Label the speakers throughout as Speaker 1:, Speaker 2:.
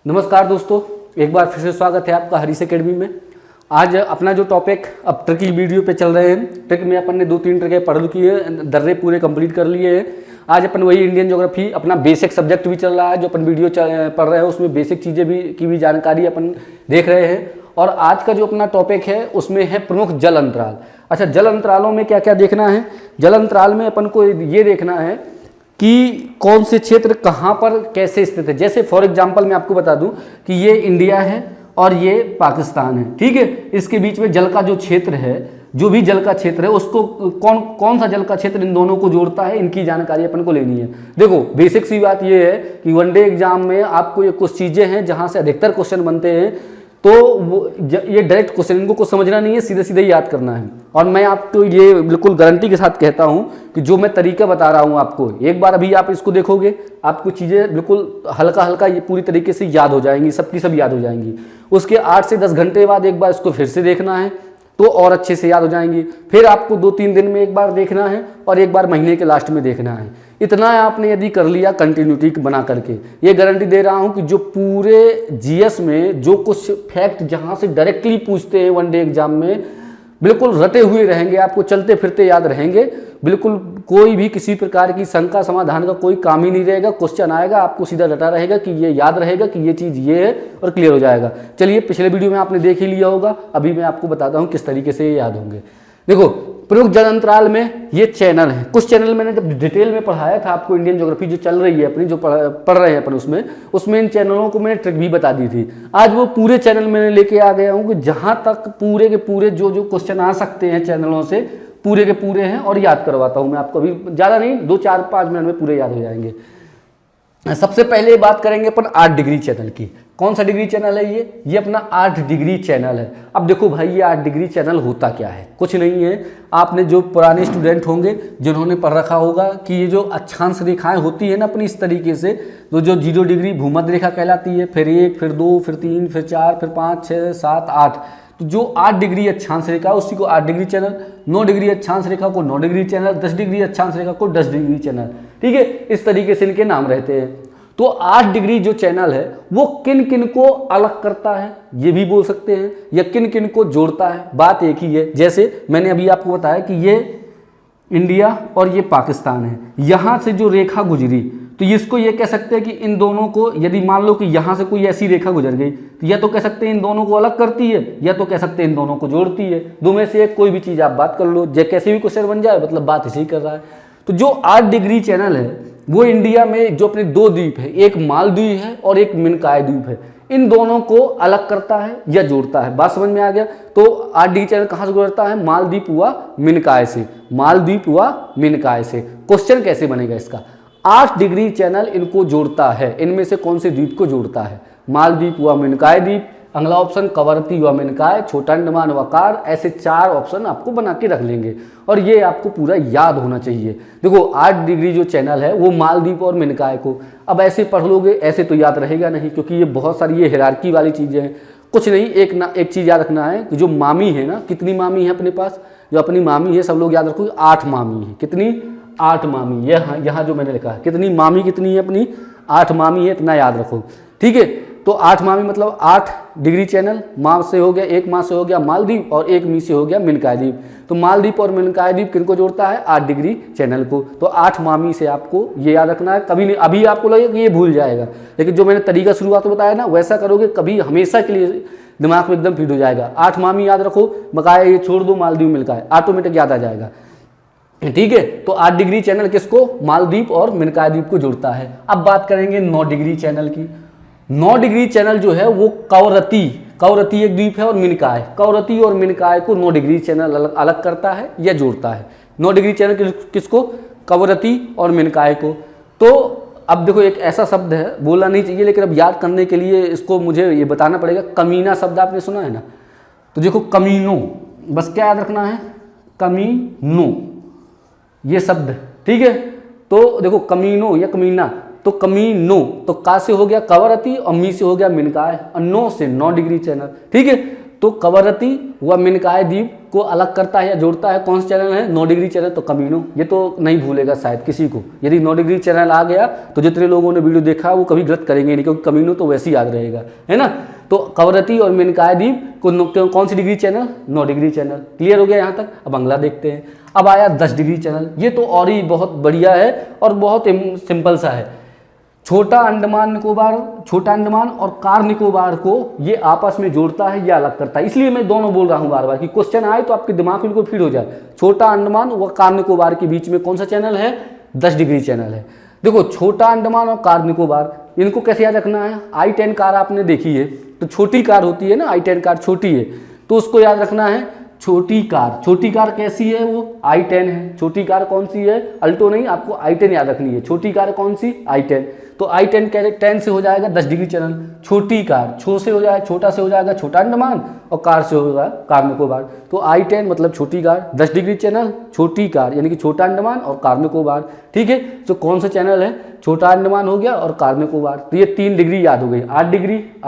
Speaker 1: नमस्कार दोस्तों, एक बार फिर से स्वागत है आपका हरीश एकेडमी में। आज अपना जो टॉपिक अब ट्रिक की वीडियो पे चल रहे हैं। ट्रिक में अपन ने 2-3 ट्रिकें पढ़ चुकी है, दर्रे पूरे कंप्लीट कर लिए हैं। आज अपन वही इंडियन ज्योग्राफी अपना बेसिक सब्जेक्ट भी चल रहा है, जो अपन वीडियो पढ़ रहे हैं उसमें बेसिक चीज़ें भी की भी जानकारी अपन देख रहे हैं। और आज का जो अपना टॉपिक है उसमें है प्रमुख जल अंतराल। अच्छा, जल अंतरालों में क्या क्या देखना है? जल अंतराल में अपन को ये देखना है कि कौन से क्षेत्र कहाँ पर कैसे स्थित है। जैसे फॉर एग्जांपल मैं आपको बता दूं कि ये इंडिया है और ये पाकिस्तान है, ठीक है। इसके बीच में जल का जो क्षेत्र है, जो भी जल का क्षेत्र है उसको कौन सा जल का क्षेत्र इन दोनों को जोड़ता है, इनकी जानकारी अपन को लेनी है। देखो बेसिक सी बात ये है कि वनडे एग्जाम में आपको ये कुछ चीज़ें हैं जहाँ से अधिकतर क्वेश्चन बनते हैं, तो ये डायरेक्ट क्वेश्चन, इनको कुछ समझना नहीं है, सीधे सीधे याद करना है। और मैं आपको ये बिल्कुल गारंटी के साथ कहता हूं कि जो मैं तरीका बता रहा हूं आपको, एक बार अभी आप इसको देखोगे आपको चीज़ें बिल्कुल हल्का हल्का ये पूरी तरीके से याद हो जाएंगी, सबकी सब याद हो जाएंगी। उसके 8 से 10 घंटे बाद एक बार इसको फिर से देखना है तो और अच्छे से याद हो जाएंगी। फिर आपको 2-3 दिन में एक बार देखना है और एक बार महीने के लास्ट में देखना है। इतना आपने यदि कर लिया कंटिन्यूटी बना करके, ये गारंटी दे रहा हूं कि जो पूरे जीएस में जो कुछ फैक्ट जहां से डायरेक्टली पूछते हैं वनडे एग्जाम में, बिल्कुल रटे हुए रहेंगे, आपको चलते फिरते याद रहेंगे। बिल्कुल कोई भी किसी प्रकार की शंका समाधान का कोई काम ही नहीं रहेगा। क्वेश्चन आएगा आपको सीधा रटा रहेगा कि ये याद रहेगा कि ये चीज़ ये है और क्लियर हो जाएगा। चलिए, पिछले वीडियो में आपने देख ही लिया होगा, अभी मैं आपको बताता हूँ किस तरीके से ये याद होंगे। देखो, प्रमुख जल अंतराल में ये चैनल है। कुछ चैनल मैंने जब डिटेल में पढ़ाया था आपको, इंडियन ज्योग्राफी जो चल रही है अपनी, जो पढ़ रहे हैं अपन, उसमें इन चैनलों को मैंने ट्रिक भी बता दी थी। आज वो पूरे चैनल मैंने लेके आ गया हूँ कि जहाँ तक पूरे के पूरे जो क्वेश्चन आ सकते हैं चैनलों से, पूरे के पूरे हैं और याद करवाता हूँ मैं आपको। अभी ज़्यादा नहीं, 2-4-5 मिनट में पूरे याद हो जाएंगे। सबसे पहले बात करेंगे अपन 8 डिग्री चैनल की। कौन सा डिग्री चैनल है ये अपना 8 डिग्री चैनल है। अब देखो भाई, ये 8 डिग्री चैनल होता क्या है? कुछ नहीं है। आपने जो पुराने स्टूडेंट होंगे जिन्होंने पढ़ रखा होगा कि ये जो अक्षांश रेखाएं होती है ना अपनी, इस तरीके से तो जो 0 डिग्री भूमध्य रेखा कहलाती है, फिर 1, फिर 2, फिर 3, फिर 4, फिर 5, 6, 7, 8, तो जो 8 डिग्री अक्षांश रेखा उसी को 8 डिग्री चैनल, 9 डिग्री अक्षांश रेखा को 9 डिग्री चैनल, 10 डिग्री अक्षांश रेखा को 10 डिग्री चैनल, ठीक है। इस तरीके से इनके नाम रहते हैं। तो 8 डिग्री जो चैनल है वो किन किन को अलग करता है ये भी बोल सकते हैं, या किन किन को जोड़ता है, बात एक ही है। जैसे मैंने अभी आपको बताया कि ये इंडिया और ये पाकिस्तान है, यहाँ से जो रेखा गुजरी तो इसको ये कह सकते हैं कि इन दोनों को, यदि मान लो कि यहाँ से कोई ऐसी रेखा गुजर गई तो या तो कह सकते हैं इन दोनों को अलग करती है, या तो कह सकते हैं इन दोनों को जोड़ती है। दो में से एक कोई भी चीज़ आप बात कर लो, कैसे भी क्वेश्चन बन जाए, मतलब बात इसी कर रहा है। तो जो 8 डिग्री चैनल है वो इंडिया में जो अपने 2 द्वीप है, एक मालदीव है और एक मिनकाय द्वीप है, इन दोनों को अलग करता है या जोड़ता है। बात समझ में आ गया? तो 8 डिग्री चैनल कहाँ से गुजरता है? मालदीव हुआ मिनकाय से, मालदीव हुआ मिनकाय से। क्वेश्चन कैसे बनेगा इसका? 8 डिग्री चैनल इनको जोड़ता है। इनमें से कौन से द्वीप को जोड़ता है? मालदीव हुआ मिनकाय द्वीप, अगला ऑप्शन कवरती हुआ मिनकाय, छोटा अंडमान वकार। ऐसे 4 ऑप्शन आपको बना के रख लेंगे और ये आपको पूरा याद होना चाहिए। देखो 8 डिग्री जो चैनल है वो मालदीव और मिनकाय को, अब ऐसे पढ़ लोगे ऐसे तो याद रहेगा नहीं, क्योंकि ये बहुत सारी ये हिरार्की वाली चीज़ें हैं। कुछ नहीं, एक चीज़ याद रखना है कि जो मामी है ना, कितनी मामी है अपने पास, जो अपनी मामी है सब लोग याद रखो, 8 मामी है। कितनी? 8 मामी। यहाँ जो मैंने लिखा है कितनी मामी, कितनी है अपनी? 8 मामी है, इतना याद रखो, ठीक है। तो 8 मामी मतलब 8 डिग्री चैनल। माँ से हो गया, एक माँ से हो गया मालदीव और एक मी से हो गया मिनकाय द्वीप। तो मालदीव और मिनकाय द्वीप किनको जोड़ता है? 8 डिग्री चैनल को। तो 8 मामी से आपको ये याद रखना है। कभी नहीं, अभी आपको लगेगा कि ये भूल जाएगा, लेकिन जो मैंने तरीका शुरुआत में बताया ना वैसा करोगे, कभी हमेशा के लिए दिमाग में एकदम फिट हो जाएगा। 8 मामी याद रखो, बकाया ये छोड़ दो, मालदीव मिनकाय, ऑटोमेटिक याद आ जाएगा, ठीक है। तो 8 डिग्री चैनल किसको? मालदीव और मिनकाय द्वीप को जोड़ता है। अब बात करेंगे 9 डिग्री चैनल की। 9 डिग्री चैनल जो है वो कवरती एक द्वीप है और मिनकाय, कवरती और मिनकाय को 9 डिग्री चैनल अलग करता है या जोड़ता है। 9 डिग्री चैनल किसको? कवरती और मिनकाय को। तो अब देखो एक ऐसा शब्द है, बोलना नहीं चाहिए लेकिन अब याद करने के लिए इसको मुझे ये बताना पड़ेगा। कमीना शब्द आपने सुना है ना? तो देखो कमीनो, बस क्या याद रखना है? कमीनो ये शब्द, ठीक है। तो देखो कमीनो या कमीना, तो कमीनो, तो का से हो गया कवरती और मी से हो गया मिनकाय और 9 से 9 डिग्री चैनल, ठीक है। तो कवरत्ती व मिनकाय द्वीप को अलग करता है या जोड़ता है कौन सा चैनल है? 9 डिग्री चैनल। तो कमीनो, ये तो नहीं भूलेगा शायद किसी को, यदि 9 डिग्री चैनल आ गया तो जितने लोगों ने वीडियो देखा वो कभी गलत करेंगे नहीं, क्योंकि कमीनो तो वैसे ही याद रहेगा, है ना। तो कवरत्ती और मिनकाय द्वीप को कौन सी degree channel? 9 degree channel. Clear हो गया यहाँ तक। अब अगला देखते हैं। अब आया 10 डिग्री चैनल। ये तो और ही बहुत बढ़िया है और बहुत सिंपल सा है। छोटा अंडमान और कार निकोबार को ये आपस में जोड़ता है या अलग करता है। इसलिए मैं दोनों बोल रहा हूँ बार बार कि क्वेश्चन आए तो आपके दिमाग बिल्कुल फिट हो जाए। छोटा अंडमान व कार निकोबार के बीच में कौन सा चैनल है? 10 डिग्री चैनल है। देखो, छोटा अंडमान और कार निकोबार, इनको कैसे याद रखना है? I-10 कार आपने देखी है, तो छोटी कार होती है ना, I-10 कार छोटी है, तो उसको याद रखना है छोटी कार। छोटी कार कैसी है? वो I-10 है। छोटी कार कौन सी है? अल्टो नहीं, आपको I-10 याद रखनी है। छोटी कार कौन सी? I-10। तो I-10 10 से हो जाएगा 10 डिग्री चैनल। छोटी कार, छोटा से हो जाएगा छोटा अंडमान और कार से होगा कार निकोबार। तो I-10 मतलब छोटी कार, 10 डिग्री चैनल, छोटी कार यानी कि छोटा अंडमान और कार निकोबार। ठीक है, तो कौन सा चैनल है? छोटा अंडमान हो गया और कार निकोबार। तो ये 3 डिग्री याद हो गई। 8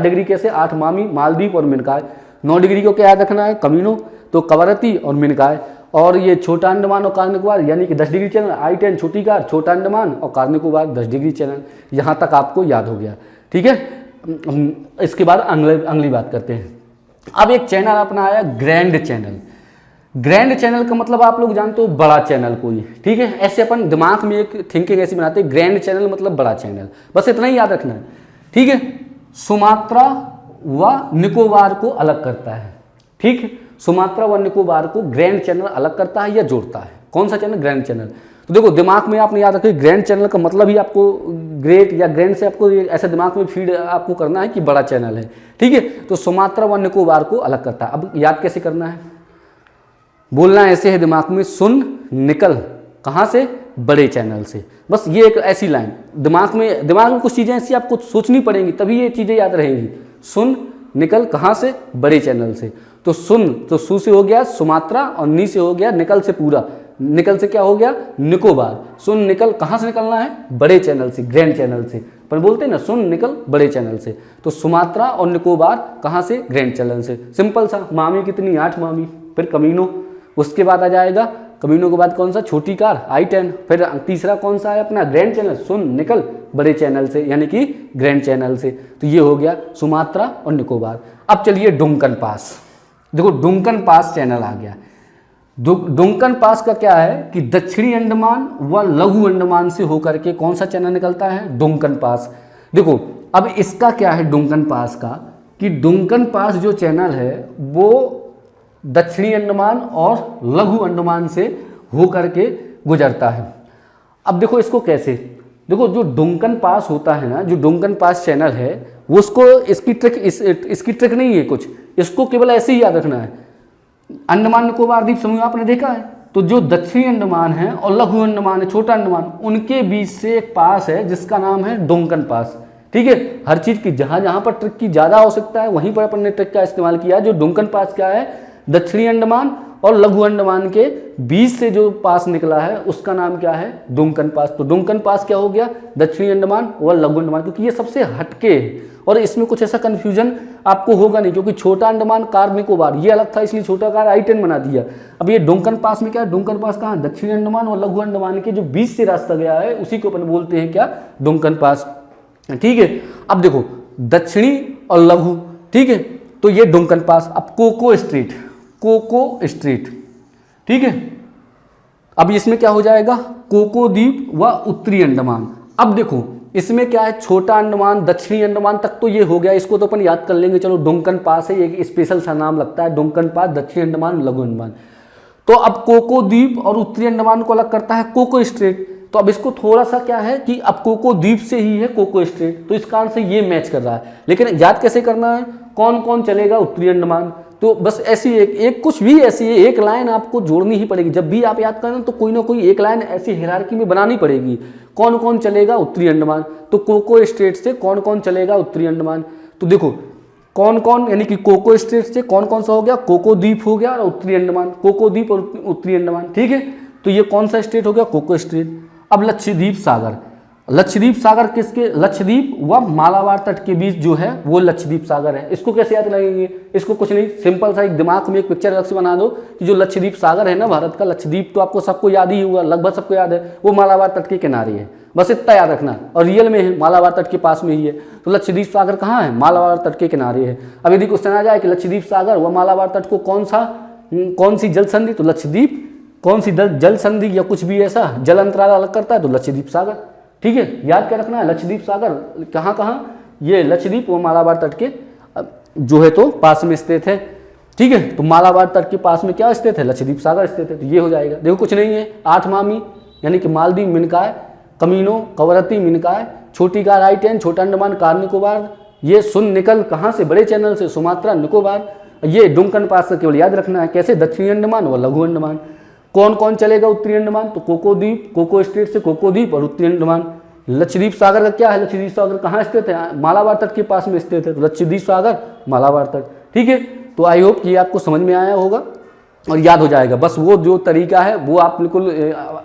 Speaker 1: डिग्री कैसे? 8 मामी, मालदीव और मिनकाय। 9 डिग्री को क्या याद रखना है? कमीनो, तो कवरत्ती और मिनकाय। और ये छोटा अंडमान और कार निकोबार यानी कि 10 डिग्री चैनल, I-10 छोटी कार, छोटा अंडमान और कार निकोबार 10 डिग्री चैनल। यहाँ तक आपको याद हो गया। ठीक है, इसके बाद अगली बात करते हैं। अब एक चैनल अपना आया ग्रैंड चैनल। ग्रैंड चैनल का मतलब आप लोग जानते हो बड़ा चैनल कोई। ठीक है, ऐसे अपन दिमाग में एक थिंकिंग ऐसी बनाते हैं, ग्रैंड चैनल मतलब बड़ा चैनल, बस इतना ही याद रखना है। ठीक है, सुमात्रा व निकोबार को अलग करता है। ठीक है, सुमात्रा व निकोबार को ग्रैंड चैनल अलग करता है या जोड़ता है। कौन सा चैनल? Grand channel. तो देखो, दिमाग में आपने याद रखिए, ग्रैंड चैनल का मतलब ही आपको ग्रेट या ग्रैंड से आपको ऐसा दिमाग में फीड आपको करना है कि बड़ा चैनल है। ठीक है, तो सुमात्रा व निकोबार को अलग करता है। अब याद कैसे करना है? बोलना ऐसे है दिमाग में, सुन निकल कहाँ से? बड़े चैनल से। बस ये एक ऐसी लाइन दिमाग में कुछ चीज़ें ऐसी आपको सोचनी पड़ेंगी, तभी ये चीज़ें याद रहेंगी। सुन निकल कहाँ से? बड़े चैनल से। तो सुन, तो सु से हो गया सुमात्रा और नी से हो गया निकल से पूरा। निकल से क्या हो गया? निकोबार। सुन निकल कहाँ से निकलना है? बड़े चैनल से, ग्रैंड चैनल से। पर बोलते हैं ना, सुन निकल बड़े चैनल से। तो सुमात्रा और निकोबार कहाँ से? ग्रैंड चैनल से। सिंपल सा। मामी कितनी? 8 मामी। फिर कमीनो, उसके बाद आ जाएगा कमीनो के बाद कौन सा? छोटी कार I-10। फिर तीसरा कौन सा है अपना? Grand channel. सुन निकल बड़े चैनल से यानी कि ग्रैंड चैनल से। तो ये हो गया सुमात्रा और निकोबार। अब चलिए डुंकन पास। देखो, डुंकन पास चैनल आ गया। डुंकन पास का क्या है कि दक्षिणी अंडमान व लघु अंडमान से होकर के कौन सा चैनल निकलता है? डुंकन पास। देखो, अब इसका क्या है डुंकन पास का, कि डुंकन पास जो चैनल है वो दक्षिणी अंडमान और लघु अंडमान से होकर के गुजरता है। अब देखो इसको कैसे, देखो जो डुंकन पास होता है ना, जो डुंकन पास चैनल है वो उसको इसकी ट्रिक नहीं है कुछ, इसको केवल ऐसे ही याद रखना है। अंडमान निकोबार द्वीप समूह आपने देखा है, तो जो दक्षिणी अंडमान है और लघु अंडमान है, छोटा अंडमान, उनके बीच से एक पास है जिसका नाम है डुंकन पास। ठीक है, हर चीज की जहां पर ट्रिक की ज्यादा आवश्यकता है वहीं पर अपन ने ट्रिक का इस्तेमाल किया। जो डुंकन पास क्या है, दक्षिणी अंडमान और लघु अंडमान के बीच से जो पास निकला है उसका नाम क्या है? डुंकन पास। तो डुंकन पास क्या हो गया? दक्षिणी अंडमान और लघु अंडमान, क्योंकि ये सबसे हटके है और इसमें कुछ ऐसा कंफ्यूजन आपको होगा नहीं, क्योंकि छोटा अंडमान कार निकोबार ये अलग था इसलिए छोटा कार I-10 बना दिया। अब ये डुंकन पास में क्या है? डुंकन पास कहाँ? दक्षिणी अंडमान और लघु अंडमान के जो बीच से रास्ता गया है उसी को अपन बोलते हैं क्या? डुंकन पास। ठीक है, अब देखो दक्षिणी और लघु, ठीक है, तो ये डुंकन पास। अब कोको स्ट्रीट, ठीक है, अब इसमें क्या हो जाएगा? कोको द्वीप व उत्तरी अंडमान। अब देखो इसमें क्या है, छोटा अंडमान दक्षिणी अंडमान तक तो ये हो गया, इसको तो अपन याद कर लेंगे, चलो डुंकन पास है, एक स्पेशल सा नाम लगता है डुंकन पास, दक्षिणी अंडमान लघु अंडमान। तो अब कोको द्वीप और उत्तरी अंडमान को अलग करता है कोको स्ट्रेट। तो अब इसको थोड़ा सा क्या है कि अब कोको द्वीप से ही है कोको स्ट्रेट, तो इस कारण से ये मैच कर रहा है। लेकिन याद कैसे करना है, कौन कौन चलेगा उत्तरी अंडमान, तो बस ऐसी एक कुछ भी ऐसी एक लाइन आपको जोड़नी ही पड़ेगी। जब भी आप याद करें तो कोई ना कोई एक लाइन ऐसी हायरार्की में बनानी पड़ेगी। कौन कौन चलेगा उत्तरी अंडमान, तो कोको स्ट्रेट से कौन कौन चलेगा उत्तरी अंडमान। तो देखो कौन कौन, यानी कि कोको स्ट्रेट से कौन कौन सा हो गया, कोको द्वीप हो गया और उत्तरी अंडमान, कोको द्वीप और उत्तरी अंडमान। ठीक है, तो ये कौन सा स्टेट हो गया, कोको स्ट्रेट। अब लक्षद्वीप सागर, लक्षद्वीप सागर किसके, लक्षद्वीप व मालाबार तट के बीच जो है वो लक्षद्वीप सागर है। इसको कैसे याद लगेंगे, इसको कुछ नहीं, सिंपल सा एक दिमाग में एक पिक्चर अलग से बना दो कि जो लक्षद्वीप सागर है ना भारत का, लक्षद्वीप तो आपको सबको याद ही होगा, लगभग सबको याद है, वो मालाबार तट के किनारे है, बस इतना याद रखना। और रियल में है, मालाबार तट के पास में ही है। तो लक्षद्वीप सागर कहाँ है, मालाबार तट के किनारे है। अब यदि क्वेश्चन आ जाए कि लक्षद्वीप सागर व मालाबार तट को कौन सी जल संधि, तो लक्षद्वीप कौन सी जल संधि या कुछ भी ऐसा जल अंतराल अलग करता है, तो लक्षद्वीप सागर। ठीक है, याद क्या रखना है, लक्षद्वीप सागर कहाँ कहाँ, ये लक्षद्वीप व मालाबार तट के जो है तो पास में स्थित है। ठीक है, तो मालाबार तट के पास में क्या स्थित है, लक्षद्वीप सागर स्थित है। तो ये हो जाएगा। देखो कुछ नहीं है, 8 मामी यानी कि मालदीव, मिनकॉय, कमीनो, कवरत्ती, मिनकॉय, छोटी कार आइटैन, छोटा अंडमान, कार निकोबार, ये सुन निकल कहाँ से, बड़े चैनल से, सुमात्रा, निकोबार, ये डुंकन पास से केवल याद रखना है। कैसे, दक्षिणी अंडमान व लघु अंडमान। कौन कौन चलेगा उत्तरी अंडमान, तो कोको द्वीप, कोको स्टेट से कोको द्वीप और उत्तरी अंडमान। लक्षद्वीप सागर का क्या है, लक्षद्वीप सागर कहाँ स्थित है, मालाबार तट के पास में स्थित है, तो लक्षद्वीप सागर मालाबार तट। ठीक है, तो आई होप कि आपको समझ में आया होगा और याद हो जाएगा। बस वो जो तरीका है वो आप बिल्कुल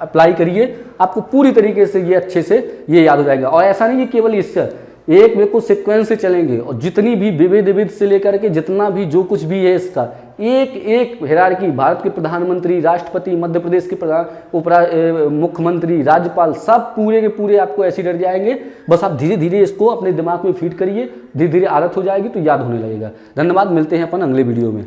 Speaker 1: अप्लाई करिए, आपको पूरी तरीके से ये अच्छे से ये याद हो जाएगा। और ऐसा नहीं कि केवल इससे एक बिल्कुल सिक्वेंस से चलेंगे, और जितनी भी विविध से लेकर के जितना भी जो कुछ भी है इसका एक एक हिरार्की, भारत के प्रधानमंत्री, राष्ट्रपति, मध्य प्रदेश के मुख्यमंत्री, राज्यपाल, सब पूरे के पूरे आपको ऐसे डर जाएंगे। बस आप धीरे धीरे इसको अपने दिमाग में फीड करिए, धीरे धीरे आदत हो जाएगी तो याद होने लगेगा। धन्यवाद, मिलते हैं अपन अगले वीडियो में।